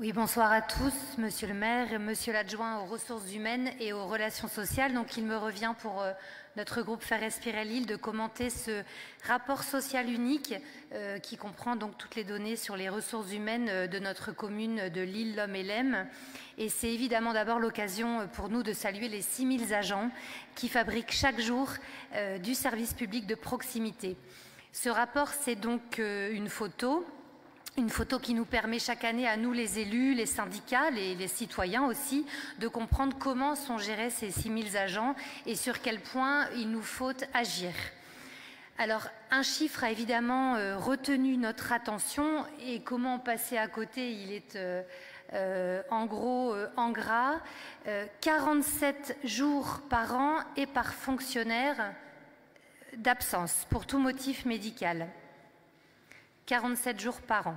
Oui, bonsoir à tous, Monsieur le maire et Monsieur l'adjoint aux ressources humaines et aux relations sociales. Donc il me revient pour notre groupe Faire respirer l'île de commenter ce rapport social unique qui comprend donc toutes les données sur les ressources humaines de notre commune de l'île L'Homme et l'Aime. Et c'est évidemment d'abord l'occasion pour nous de saluer les 6000 agents qui fabriquent chaque jour du service public de proximité. Ce rapport, c'est donc une photo qui nous permet chaque année à nous, les élus, les syndicats, les citoyens aussi, de comprendre comment sont gérés ces 6000 agents et sur quel point il nous faut agir. Alors, un chiffre a évidemment retenu notre attention et comment passer à côté, il est en gros, en gras, 47 jours par an et par fonctionnaire d'absence pour tout motif médical. 47 jours par an.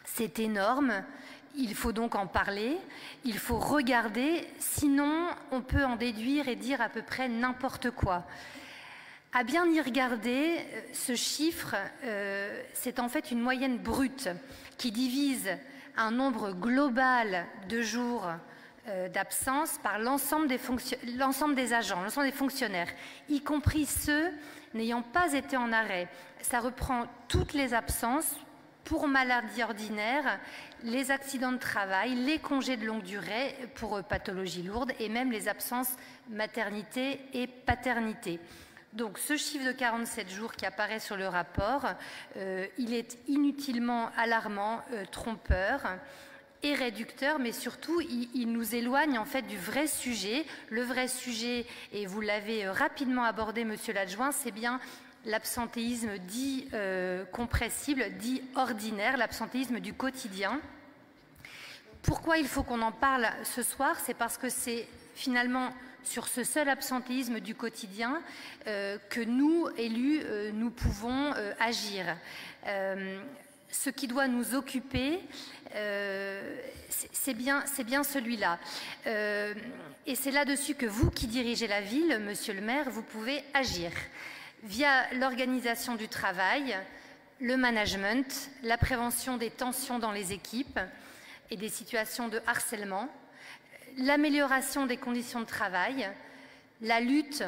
C'est énorme, il faut donc en parler, il faut regarder, sinon on peut en déduire et dire à peu près n'importe quoi. À bien y regarder, ce chiffre, c'est en fait une moyenne brute qui divise un nombre global de jours d'absence par l'ensemble des agents, l'ensemble des fonctionnaires, y compris ceux n'ayant pas été en arrêt. Ça reprend toutes les absences pour maladie ordinaire, les accidents de travail, les congés de longue durée pour pathologies lourdes et même les absences maternité et paternité. Donc ce chiffre de 47 jours qui apparaît sur le rapport, il est inutilement alarmant, trompeur et réducteur, mais surtout il nous éloigne en fait du vrai sujet. Le vrai sujet, et vous l'avez rapidement abordé, Monsieur l'adjoint, c'est bien l'absentéisme dit compressible, dit ordinaire, l'absentéisme du quotidien. Pourquoi il faut qu'on en parle ce soir? C'est parce que c'est finalement sur ce seul absentéisme du quotidien que nous, élus, nous pouvons agir. Ce qui doit nous occuper, c'est bien celui-là. Et c'est là-dessus que vous qui dirigez la ville, Monsieur le maire, vous pouvez agir via l'organisation du travail, le management, la prévention des tensions dans les équipes et des situations de harcèlement, l'amélioration des conditions de travail, la lutte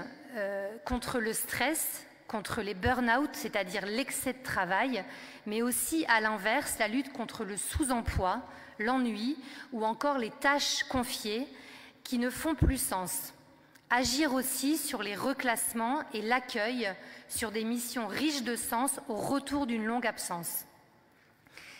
contre le stress, contre les burn-out, c'est-à-dire l'excès de travail, mais aussi à l'inverse, la lutte contre le sous-emploi, l'ennui ou encore les tâches confiées qui ne font plus sens. Agir aussi sur les reclassements et l'accueil sur des missions riches de sens au retour d'une longue absence.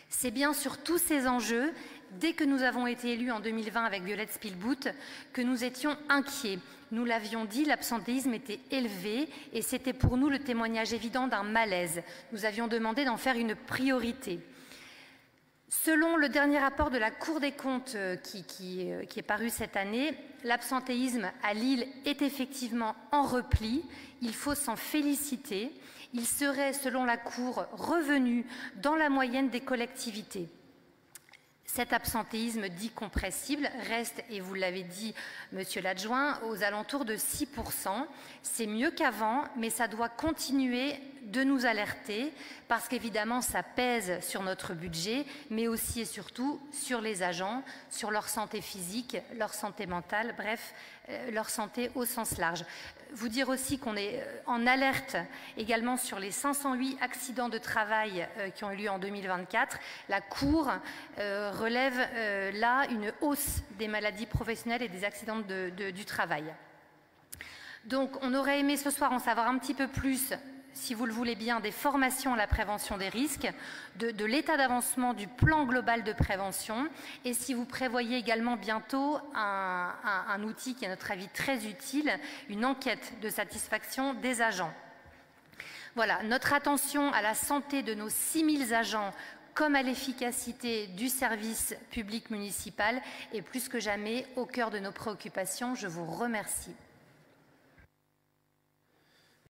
C'est bien sur tous ces enjeux, dès que nous avons été élus en 2020 avec Violette Spilbout, que nous étions inquiets. Nous l'avions dit, l'absentéisme était élevé et c'était pour nous le témoignage évident d'un malaise. Nous avions demandé d'en faire une priorité. Selon le dernier rapport de la Cour des comptes qui est paru cette année, l'absentéisme à Lille est effectivement en repli. Il faut s'en féliciter. Il serait, selon la Cour, revenu dans la moyenne des collectivités. Cet absentéisme dit compressible reste, et vous l'avez dit, Monsieur l'adjoint, aux alentours de 6%. C'est mieux qu'avant, mais ça doit continuer de nous alerter parce qu'évidemment, ça pèse sur notre budget, mais aussi et surtout sur les agents, sur leur santé physique, leur santé mentale, bref, leur santé au sens large. Vous dire aussi qu'on est en alerte également sur les 508 accidents de travail qui ont eu lieu en 2024. La Cour relève là une hausse des maladies professionnelles et des accidents du travail. Donc on aurait aimé ce soir en savoir un petit peu plus, si vous le voulez bien, des formations à la prévention des risques, de l'état d'avancement du plan global de prévention et si vous prévoyez également bientôt un outil qui est à notre avis très utile, une enquête de satisfaction des agents. Voilà, notre attention à la santé de nos 6000 agents comme à l'efficacité du service public municipal est plus que jamais au cœur de nos préoccupations. Je vous remercie.